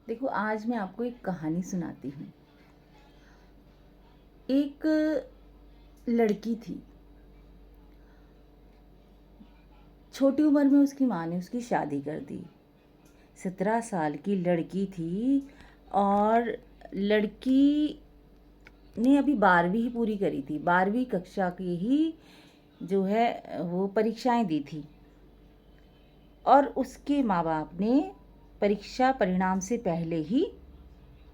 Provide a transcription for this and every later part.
देखो, आज मैं आपको एक कहानी सुनाती हूँ। एक लड़की थी। छोटी उम्र में उसकी माँ ने उसकी शादी कर दी। 17 साल की लड़की थी और लड़की ने अभी 12वीं ही पूरी करी थी। 12वीं कक्षा की ही जो है वो परीक्षाएं दी थी और उसके माँ बाप ने परीक्षा परिणाम से पहले ही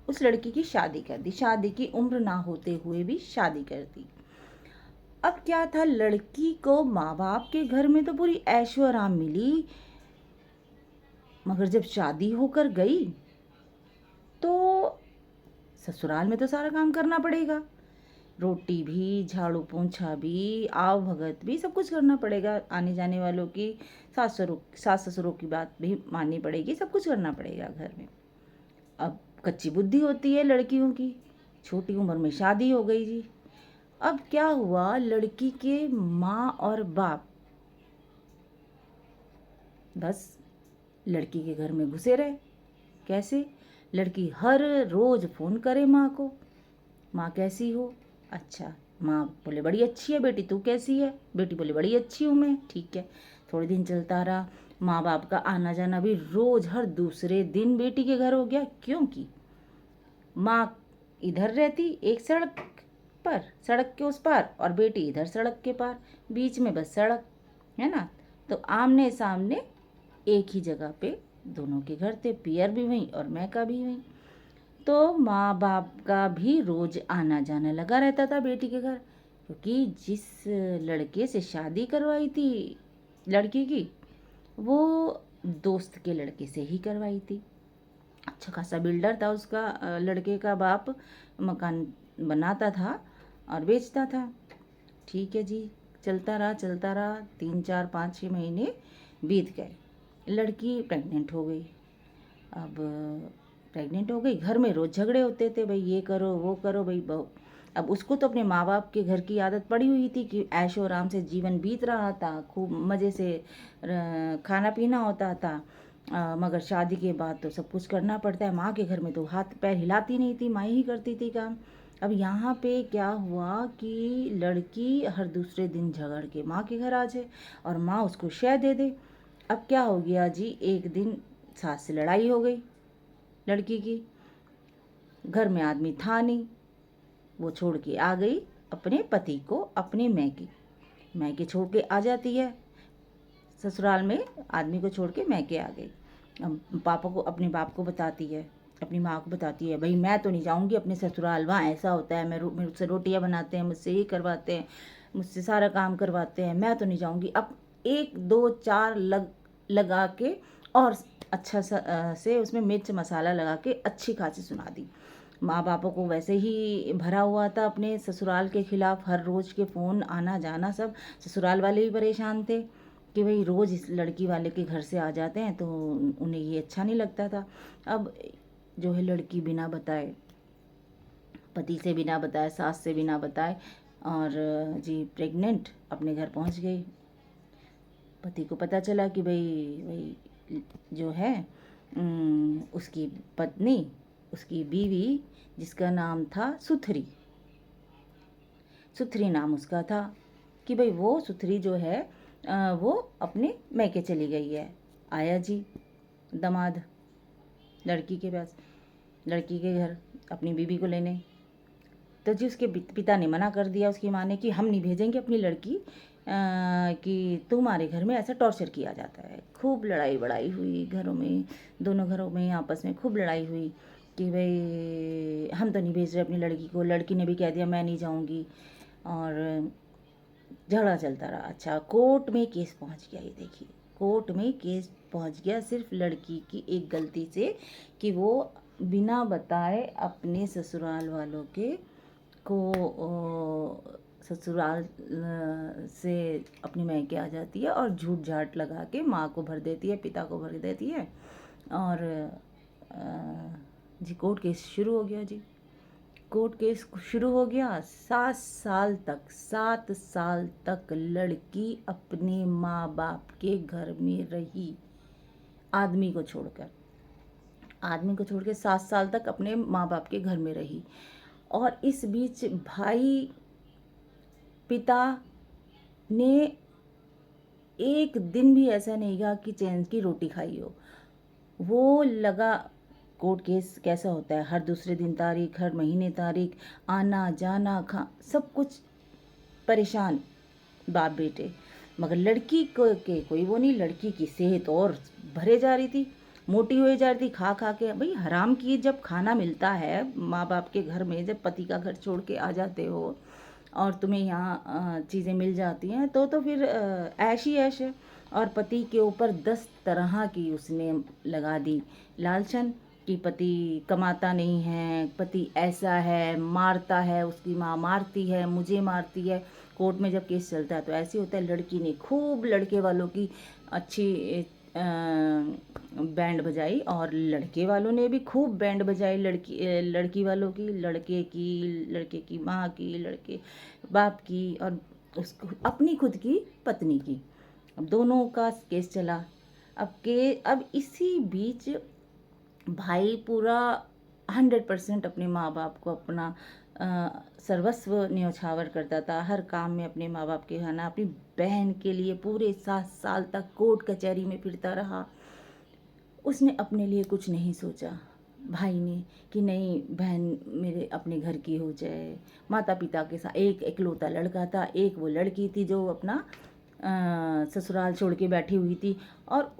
उस लड़की की शादी कर दी। शादी की उम्र ना होते हुए भी शादी कर दी। अब क्या था, लड़की को माँ बाप के घर में तो पूरी ऐशो आराम मिली, मगर जब शादी होकर गई तो ससुराल में तो सारा काम करना पड़ेगा। रोटी भी, झाड़ू पोंछा भी, आव भगत भी, सब कुछ करना पड़ेगा। आने जाने वालों की, सास ससुरों की बात भी माननी पड़ेगी, सब कुछ करना पड़ेगा घर में। अब कच्ची बुद्धि होती है लड़कियों की, छोटी उम्र में शादी हो गई जी। अब क्या हुआ, लड़की के माँ और बाप बस लड़की के घर में घुसे रहे। कैसे? लड़की हर रोज फ़ोन करे माँ को, माँ कैसी हो? अच्छा। माँ बोले बड़ी अच्छी है बेटी, तू कैसी है? बेटी बोले बड़ी अच्छी हूँ मैं। ठीक है। थोड़े दिन चलता रहा। माँ बाप का आना जाना भी रोज हर दूसरे दिन बेटी के घर हो गया, क्योंकि माँ इधर रहती एक सड़क पर, सड़क के उस पार, और बेटी इधर सड़क के पार, बीच में बस सड़क, है ना। तो आमने सामने एक ही जगह पे दोनों के घर थे, पियर भी वहीं और मैं का भी वहीं। तो माँ बाप का भी रोज आना जाना लगा रहता था बेटी के घर, क्योंकि जिस लड़के से शादी करवाई थी लड़की की, वो दोस्त के लड़के से ही करवाई थी। अच्छा खासा बिल्डर था उसका लड़के का बाप, मकान बनाता था और बेचता था। ठीक है जी। चलता रहा चलता रहा, 3 4 5 6 महीने बीत गए। लड़की प्रेग्नेंट हो गई। अब प्रेग्नेंट हो गई, घर में रोज़ झगड़े होते थे, भाई ये करो वो करो भाई बहू। अब उसको तो अपने माँ बाप के घर की आदत पड़ी हुई थी कि ऐशो आराम से जीवन बीत रहा था, खूब मज़े से खाना पीना होता था। मगर शादी के बाद तो सब कुछ करना पड़ता है। माँ के घर में तो हाथ पैर हिलाती नहीं थी, माँ ही करती थी काम। अब यहाँ पे क्या हुआ कि लड़की हर दूसरे दिन झगड़ के माँ के घर आ जाए और माँ उसको शह दे दे। अब क्या हो गया जी, एक दिन सास से लड़ाई हो गई लड़की की। घर में आदमी था नहीं, वो छोड़ के आ गई अपने पति को, अपने मैके छोड़ के आ जाती है ससुराल में, आदमी को छोड़ के मैके आ गई। अब पापा को, अपने बाप को बताती है, अपनी माँ को बताती है, भाई मैं तो नहीं जाऊँगी अपने ससुराल, वहाँ ऐसा होता है, मुझसे रोटियाँ बनाते हैं, मुझसे ये करवाते हैं, मुझसे सारा काम करवाते हैं, मैं तो नहीं जाऊँगी। अब 1 2 4 लगा के और अच्छा सा से उसमें मिर्च मसाला लगा के अच्छी खासी सुना दी। माँ बापों को वैसे ही भरा हुआ था अपने ससुराल के खिलाफ, हर रोज़ के फ़ोन आना जाना, सब ससुराल वाले भी परेशान थे कि भाई रोज़ इस लड़की वाले के घर से आ जाते हैं, तो उन्हें ये अच्छा नहीं लगता था। अब जो है लड़की बिना बताए, पति से बिना बताए, सास से बिना बताए, और जी प्रेग्नेंट अपने घर पहुंच गई। पति को पता चला कि भाई भाई जो है उसकी पत्नी, उसकी बीवी, जिसका नाम था सुथरी, सुथरी नाम उसका था, कि भाई वो सुथरी जो है वो अपने मैके चली गई है। आया जी दामाद लड़की के पास, लड़की के घर अपनी बीवी को लेने। तो जी उसके पिता ने मना कर दिया, उसकी माँ ने, कि हम नहीं भेजेंगे अपनी लड़की, कि तुम्हारे घर में ऐसा टॉर्चर किया जाता है। खूब लड़ाई बड़ाई हुई घरों में, दोनों घरों में आपस में खूब लड़ाई हुई कि भाई हम तो नहीं भेज रहे अपनी लड़की को। लड़की ने भी कह दिया मैं नहीं जाऊंगी, और झगड़ा चलता रहा। अच्छा, कोर्ट में केस पहुंच गया, ये देखिए कोर्ट में केस पहुंच गया सिर्फ लड़की की एक गलती से, कि वो बिना बताए अपने ससुराल वालों के को ससुराल से अपनी मैके आ जाती है और झूठ झाट लगा के माँ को भर देती है, पिता को भर देती है। और जी कोर्ट केस शुरू हो गया जी। कोर्ट केस शुरू हो गया। 7 साल तक, 7 साल तक लड़की अपने माँ बाप के घर में रही, आदमी को छोड़कर। आदमी को छोड़ के 7 साल तक अपने माँ बाप के घर में रही। और इस बीच भाई पिता ने एक दिन भी ऐसा नहीं कहा कि चैन की रोटी खाई हो। वो लगा, कोर्ट केस कैसा होता है, हर दूसरे दिन तारीख, हर महीने तारीख, आना जाना सब कुछ परेशान बाप बेटे। मगर लड़की को के कोई वो नहीं, लड़की की सेहत और भरे जा रही थी, मोटी हुई जा रही थी खा खा के। भाई हराम की जब खाना मिलता है माँ बाप के घर में, जब पति का घर छोड़ के आ जाते हो और तुम्हें यहाँ चीज़ें मिल जाती हैं तो फिर ऐश ही ऐश है। और पति के ऊपर 10 तरह की उसने लगा दी लालचन कि पति कमाता नहीं है, पति ऐसा है, मारता है, उसकी माँ मारती है, मुझे मारती है। कोर्ट में जब केस चलता है तो ऐसे होता है। लड़की ने खूब लड़के वालों की अच्छी बैंड बजाई और लड़के वालों ने भी खूब बैंड बजाई लड़की वालों की, लड़के की माँ की, लड़के बाप की और उसको अपनी खुद की पत्नी की। अब दोनों का केस चला। अब इसी बीच भाई पूरा 100% अपने माँ बाप को अपना सर्वस्व न्यौछावर करता था। हर काम में अपने माँ बाप के खाना, अपनी बहन के लिए पूरे 7 साल तक कोर्ट कचहरी में फिरता रहा। उसने अपने लिए कुछ नहीं सोचा भाई ने कि नहीं बहन मेरे अपने घर की हो जाए। माता पिता के साथ एक इकलौता लड़का था, एक वो लड़की थी जो अपना ससुराल छोड़ के बैठी हुई थी। और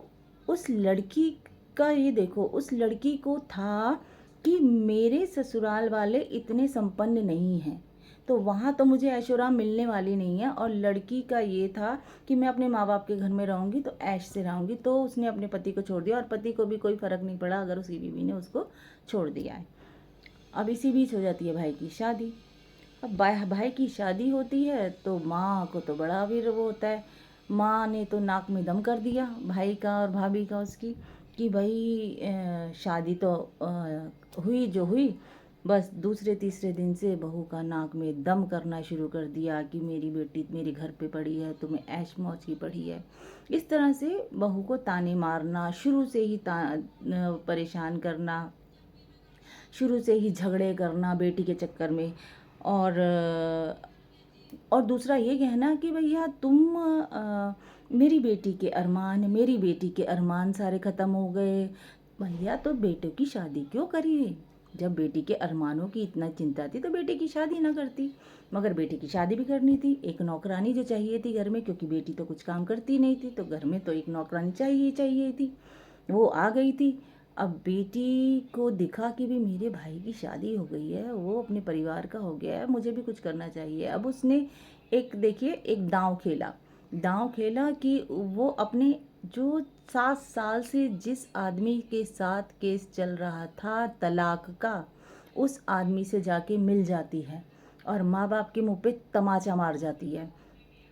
उस लड़की का ये देखो, उस लड़की को था कि मेरे ससुराल वाले इतने संपन्न नहीं हैं तो वहाँ तो मुझे ऐशोआराम मिलने वाली नहीं है। और लड़की का ये था कि मैं अपने माँ बाप के घर में रहूँगी तो ऐश से रहूँगी। तो उसने अपने पति को छोड़ दिया और पति को भी कोई फ़र्क नहीं पड़ा अगर उसकी बीवी ने उसको छोड़ दिया है। अब इसी बीच हो जाती है भाई की शादी। अब भाई की शादी होती है तो माँ को तो बड़ा भी वो होता है। माँ ने तो नाक में दम कर दिया भाई का और भाभी का उसकी कि भाई शादी तो हुई जो हुई, बस दूसरे तीसरे दिन से बहू का नाक में दम करना शुरू कर दिया कि मेरी बेटी मेरे घर पे पड़ी है, तुम्हें ऐश मौज की पड़ी है। इस तरह से बहू को ताने मारना, शुरू से ही परेशान करना, शुरू से ही झगड़े करना बेटी के चक्कर में। और दूसरा ये कहना कि भैया तुम मेरी बेटी के अरमान सारे ख़त्म हो गए। भैया तो बेटों की शादी क्यों करी? जब बेटी के अरमानों की इतना चिंता थी तो बेटी की शादी ना करती। मगर बेटी की शादी भी करनी थी, एक नौकरानी जो चाहिए थी घर में, क्योंकि बेटी तो कुछ काम करती नहीं थी तो घर में तो एक नौकरानी चाहिए थी। वो आ गई थी। अब बेटी को दिखा कि भी मेरे भाई की शादी हो गई है, वो अपने परिवार का हो गया है, मुझे भी कुछ करना चाहिए। अब उसने एक दांव खेला कि वो अपने जो 7 साल से जिस आदमी के साथ केस चल रहा था तलाक का, उस आदमी से जाके मिल जाती है और माँ बाप के मुंह पे तमाचा मार जाती है।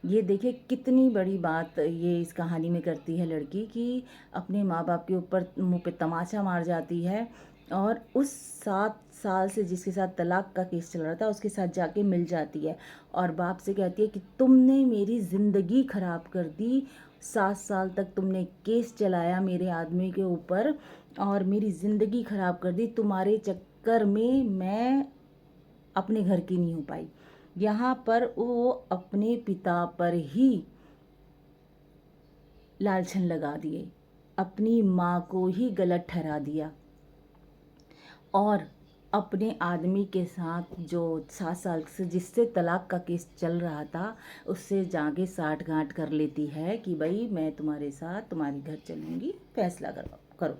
ये देखिए कितनी बड़ी बात ये इस कहानी में करती है लड़की कि अपने माँ बाप के ऊपर मुंह पे तमाचा मार जाती है और उस 7 साल से जिसके साथ तलाक का केस चल रहा था उसके साथ जाके मिल जाती है और बाप से कहती है कि तुमने मेरी ज़िंदगी ख़राब कर दी। 7 साल तक तुमने केस चलाया मेरे आदमी के ऊपर और मेरी ज़िंदगी ख़राब कर दी। तुम्हारे चक्कर में मैं अपने घर की नहीं हो पाई। यहाँ पर वो अपने पिता पर ही लालछन लगा दिए, अपनी माँ को ही गलत ठहरा दिया और अपने आदमी के साथ जो 7 साल से जिससे तलाक का केस चल रहा था उससे जाके साठगांठ कर लेती है कि भाई मैं तुम्हारे साथ तुम्हारे घर चलूँगी, फैसला करो।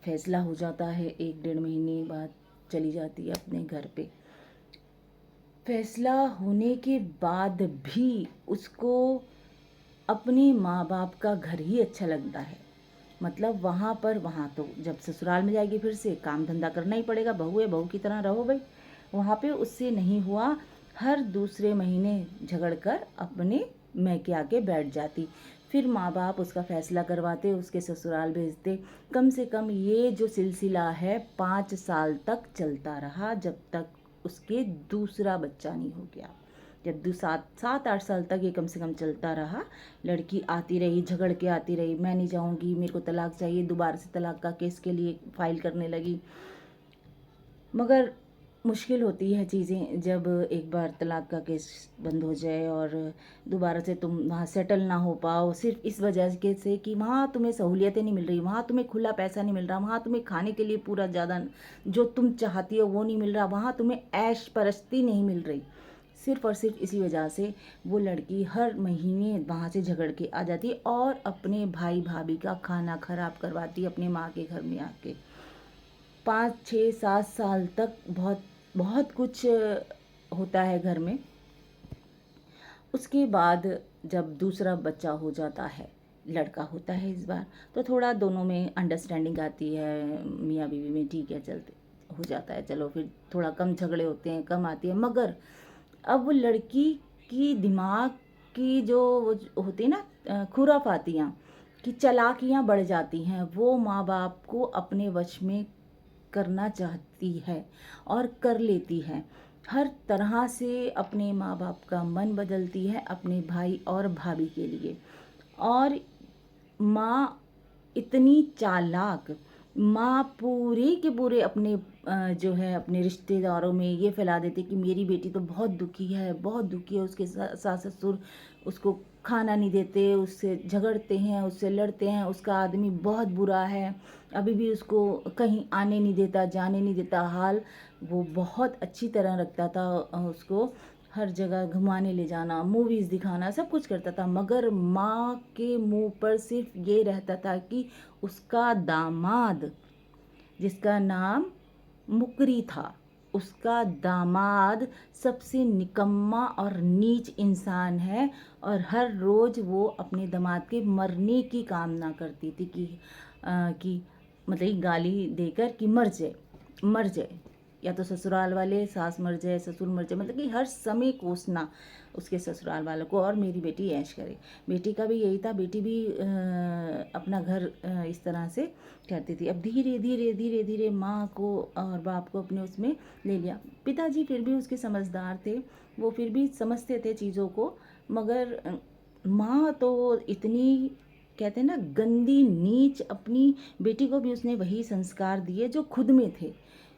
फैसला हो जाता है, 1-1.5 महीने बाद चली जाती है अपने घर पे। फैसला होने के बाद भी उसको अपने माँ बाप का घर ही अच्छा लगता है। मतलब वहाँ तो जब ससुराल में जाएगी फिर से काम धंधा करना ही पड़ेगा, बहू है बहू की तरह रहो भाई। वहाँ पे उससे नहीं हुआ, हर दूसरे महीने झगड़ कर अपने मैके आके बैठ जाती। फिर माँ बाप उसका फैसला करवाते, उसके ससुराल भेजते। कम से कम ये जो सिलसिला है 5 साल तक चलता रहा, जब तक उसके दूसरा बच्चा नहीं हो गया। जब 7-8 साल तक ये कम से कम चलता रहा। लड़की आती रही, झगड़ के आती रही, मैं नहीं जाऊँगी, मेरे को तलाक चाहिए, दोबारा से तलाक का केस के लिए फ़ाइल करने लगी। मगर मुश्किल होती है चीज़ें जब एक बार तलाक का केस बंद हो जाए और दोबारा से तुम वहाँ सेटल ना हो पाओ, सिर्फ इस वजह के से कि वहाँ तुम्हें सहूलियतें नहीं मिल रही, वहाँ तुम्हें खुला पैसा नहीं मिल रहा, वहाँ तुम्हें खाने के लिए पूरा ज़्यादा जो तुम चाहती हो वो नहीं मिल रहा, वहाँ तुम्हें ऐश परस्ती नहीं मिल रही। सिर्फ़ और सिर्फ इसी वजह से वो लड़की हर महीने वहाँ से झगड़ के आ जाती और अपने भाई भाभी का खाना ख़राब करवाती अपने माँ के घर में आके। 5-6-7 साल तक बहुत बहुत कुछ होता है घर में। उसके बाद जब दूसरा बच्चा हो जाता है, लड़का होता है इस बार, तो थोड़ा दोनों में अंडरस्टैंडिंग आती है, मियाँ बीवी में ठीक है चलते हो जाता है, चलो फिर थोड़ा कम झगड़े होते हैं, कम आती है। मगर अब वो लड़की की दिमाग की जो होती है ना खुराफातियाँ कि चालाकियाँ बढ़ जाती हैं, वो माँ बाप को अपने वश में करना चाहती है और कर लेती है। हर तरह से अपने माँ बाप का मन बदलती है अपने भाई और भाभी के लिए। और माँ इतनी चालाक, माँ पूरे के पूरे अपने जो है अपने रिश्तेदारों में ये फैला देती कि मेरी बेटी तो बहुत दुखी है, बहुत दुखी है, उसके सास ससुर उसको खाना नहीं देते, उससे झगड़ते हैं, उससे लड़ते हैं, उसका आदमी बहुत बुरा है, अभी भी उसको कहीं आने नहीं देता, जाने नहीं देता। हाल वो बहुत अच्छी तरह रखता था, उसको हर जगह घुमाने ले जाना, मूवीज़ दिखाना, सब कुछ करता था। मगर माँ के मुंह पर सिर्फ ये रहता था कि उसका दामाद, जिसका नाम मुकरी था, उसका दामाद सबसे निकम्मा और नीच इंसान है। और हर रोज़ वो अपने दामाद के मरने की कामना करती थी कि मतलब गाली देकर कि मर जाए, मर जाए, या तो ससुराल वाले, सास मर जाए, ससुर मर जाए, मतलब कि हर समय कोसना उसके ससुराल वालों को, और मेरी बेटी ऐश करे। बेटी का भी यही था, बेटी भी अपना घर इस तरह से करती थी। अब धीरे धीरे धीरे धीरे माँ को और बाप को अपने उसमें ले लिया। पिताजी फिर भी उसके समझदार थे, वो फिर भी समझते थे चीज़ों को। मगर माँ तो इतनी, कहते हैं ना, गंदी नीच, अपनी बेटी को भी उसने वही संस्कार दिए जो खुद में थे,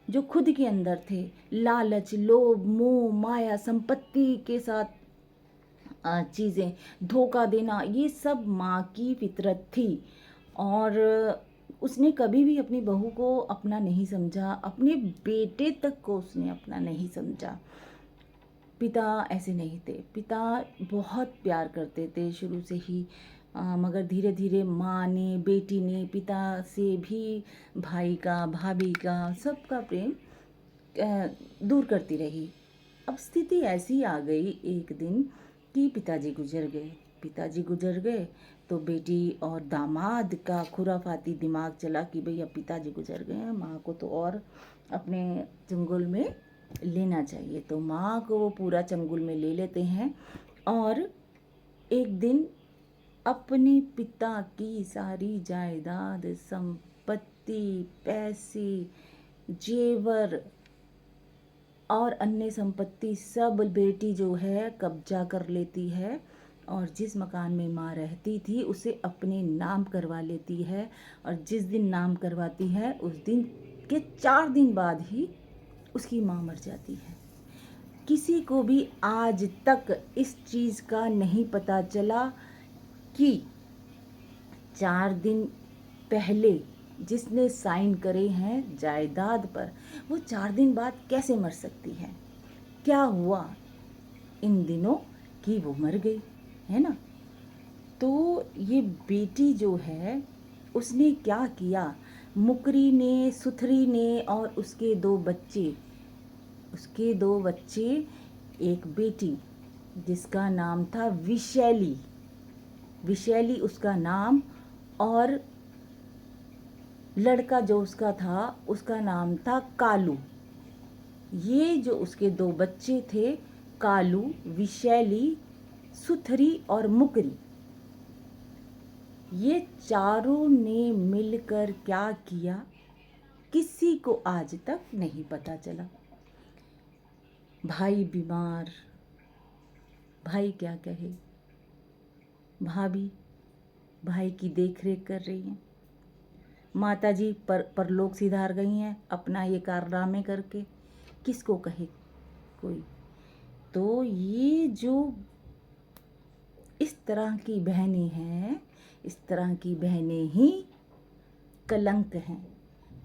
जो खुद के अंदर थे। लालच, लोभ, मोह, माया, संपत्ति के साथ चीज़ें, धोखा देना, ये सब माँ की फितरत थी। और उसने कभी भी अपनी बहू को अपना नहीं समझा, अपने बेटे तक को उसने अपना नहीं समझा। पिता ऐसे नहीं थे, पिता बहुत प्यार करते थे शुरू से ही। मगर धीरे धीरे माँ ने, बेटी ने पिता से भी भाई का, भाभी का, सबका प्रेम दूर करती रही। अब स्थिति ऐसी आ गई एक दिन कि पिताजी गुजर गए। पिताजी गुजर गए तो बेटी और दामाद का खुराफाती दिमाग चला कि भई अब पिताजी गुजर गए हैं, माँ को तो और अपने चंगुल में लेना चाहिए। तो माँ को वो पूरा चंगुल में ले लेते हैं और एक दिन अपने पिता की सारी जायदाद, संपत्ति, पैसे, जेवर और अन्य संपत्ति सब बेटी जो है कब्जा कर लेती है। और जिस मकान में माँ रहती थी उसे अपने नाम करवा लेती है। और जिस दिन नाम करवाती है उस दिन के 4 दिन बाद ही उसकी माँ मर जाती है। किसी को भी आज तक इस चीज़ का नहीं पता चला कि 4 दिन पहले जिसने साइन करे हैं जायदाद पर, वो 4 दिन बाद कैसे मर सकती है। क्या हुआ इन दिनों कि वो मर गई, है ना। तो ये बेटी जो है उसने क्या किया, मुकरी ने, सुथरी ने और उसके 2 बच्चे, उसके 2 बच्चे, एक बेटी जिसका नाम था विशैली, विशैली उसका नाम, और लड़का जो उसका था उसका नाम था कालू। ये जो उसके 2 बच्चे थे, कालू, विशैली, सुथरी और मुकरी, ये चारों ने मिलकर क्या किया किसी को आज तक नहीं पता चला। भाई बीमार, भाई क्या कहे, भाभी भाई की देख रेख कर रही हैं, माताजी परलोक सिधार गई हैं अपना ये कारनामे करके, किसको कहे कोई। तो ये जो इस तरह की बहनें हैं, इस तरह की बहनें ही कलंक हैं,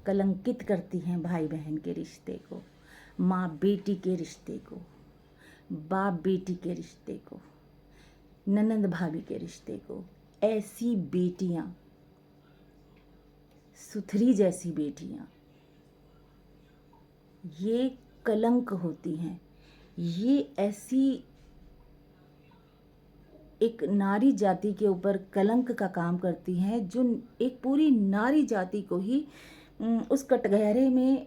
कलंकित करती हैं भाई बहन के रिश्ते को, माँ बेटी के रिश्ते को, बाप बेटी के रिश्ते को, ननंद भाभी के रिश्ते को। ऐसी बेटियां, सुथरी जैसी बेटियां, ये कलंक होती हैं। ये ऐसी एक नारी जाति के ऊपर कलंक का काम करती हैं, जो एक पूरी नारी जाति को ही उस कटघरे में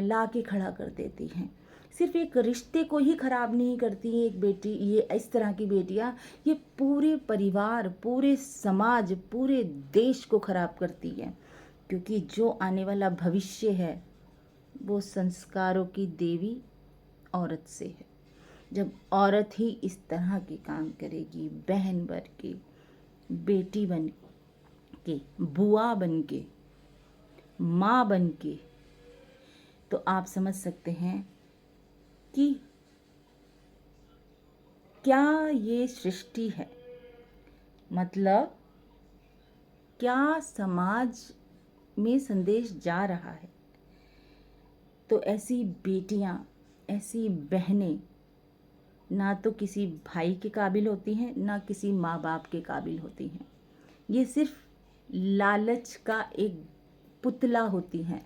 ला के खड़ा कर देती हैं। सिर्फ एक रिश्ते को ही खराब नहीं करती है एक बेटी, ये इस तरह की बेटियां, ये पूरे परिवार, पूरे समाज, पूरे देश को खराब करती है। क्योंकि जो आने वाला भविष्य है वो संस्कारों की देवी औरत से है। जब औरत ही इस तरह के काम करेगी, बहन बन के, बेटी बन के, बुआ बन के, माँ बन के, तो आप समझ सकते हैं कि क्या ये सृष्टि है, मतलब क्या समाज में संदेश जा रहा है। तो ऐसी बेटियां, ऐसी बहनें ना तो किसी भाई के काबिल होती हैं, ना किसी माँ बाप के काबिल होती हैं। ये सिर्फ लालच का एक पुतला होती हैं,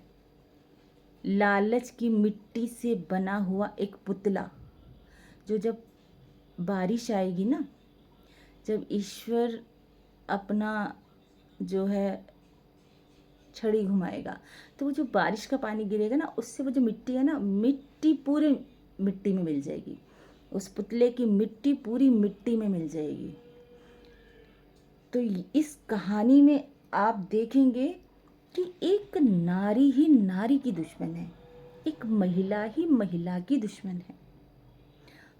लालच की मिट्टी से बना हुआ एक पुतला, जो जब बारिश आएगी ना, जब ईश्वर अपना जो है छड़ी घुमाएगा, तो वो जो बारिश का पानी गिरेगा ना, उससे वो जो मिट्टी है ना, मिट्टी पूरे मिट्टी में मिल जाएगी, उस पुतले की मिट्टी पूरी मिट्टी में मिल जाएगी। तो इस कहानी में आप देखेंगे कि एक नारी ही नारी की दुश्मन है, एक महिला ही महिला की दुश्मन है।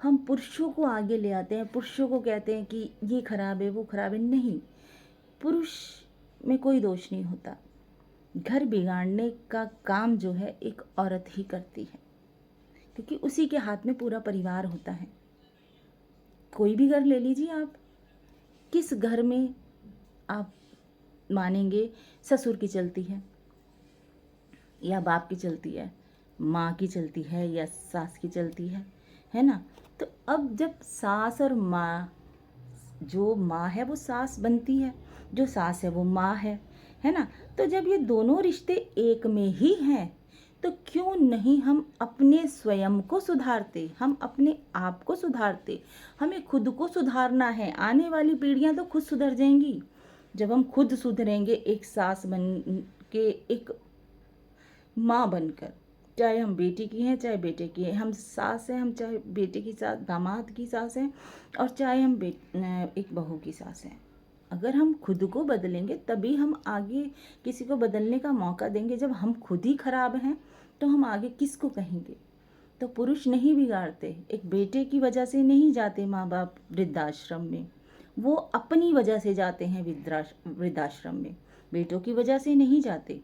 हम पुरुषों को आगे ले आते हैं, पुरुषों को कहते हैं कि ये खराब है, वो खराब है। नहीं, पुरुष में कोई दोष नहीं होता। घर बिगाड़ने का काम जो है एक औरत ही करती है, क्योंकि उसी के हाथ में पूरा परिवार होता है। कोई भी घर ले लीजिए आप, किस घर में आप मानेंगे ससुर की चलती है, या बाप की चलती है, माँ की चलती है, या सास की चलती है ना। तो अब जब सास और माँ, जो माँ है वो सास बनती है, जो सास है वो माँ है ना। तो जब ये दोनों रिश्ते एक में ही हैं, तो क्यों नहीं हम अपने स्वयं को सुधारते, हम अपने आप को सुधारते। हमें खुद को सुधारना है, आने वाली पीढ़ियां तो खुद सुधर जाएंगी जब हम खुद सुधरेंगे। एक सास बन के, एक माँ बनकर, चाहे हम बेटी की हैं चाहे बेटे की हैं, हम सास हैं, हम चाहे बेटे की सास, दामाद की सास हैं, और चाहे हम एक बहू की सास हैं। अगर हम खुद को बदलेंगे तभी हम आगे किसी को बदलने का मौका देंगे। जब हम खुद ही खराब हैं तो हम आगे किसको कहेंगे। तो पुरुष नहीं बिगाड़ते, एक बेटे की वजह से नहीं जाते माँ बाप वृद्धाश्रम में, वो अपनी वजह से जाते हैं वृद्धाश्रम में। बेटों की वजह से नहीं जाते,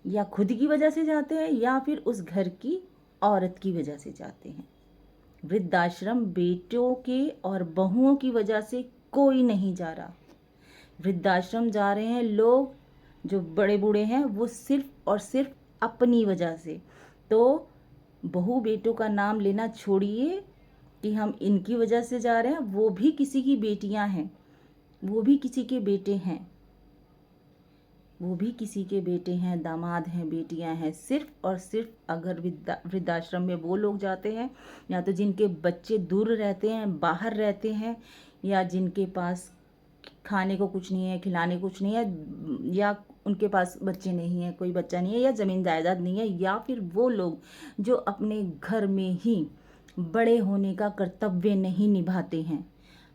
या खुद की वजह से जाते हैं, या फिर उस घर की औरत की वजह से जाते हैं। वृद्धाश्रम बेटों के और बहुओं की वजह से कोई नहीं जा रहा। वृद्धाश्रम जा रहे हैं लोग जो बड़े बूढ़े हैं, वो सिर्फ और सिर्फ अपनी वजह से। तो बहू बेटों का नाम लेना छोड़िए कि हम इनकी वजह से जा रहे हैं, वो भी किसी की बेटियां हैं, वो भी किसी के बेटे हैं, वो भी किसी के बेटे हैं, दामाद हैं, बेटियां हैं। सिर्फ और सिर्फ अगर वृद्धाश्रम में वो लोग जाते हैं, या तो जिनके बच्चे दूर रहते हैं, बाहर रहते हैं, या जिनके पास खाने को कुछ नहीं है, खिलाने कुछ नहीं है, या उनके पास बच्चे नहीं हैं, कोई बच्चा नहीं है, या ज़मीन जायदाद नहीं है, या फिर वो लोग जो अपने घर में ही बड़े होने का कर्तव्य नहीं निभाते हैं,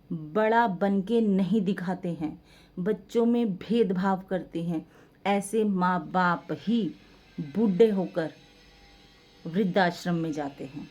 बड़ा बन के नहीं दिखाते हैं, बच्चों में भेदभाव करते हैं, ऐसे माँ बाप ही बूढ़े होकर वृद्धाश्रम में जाते हैं।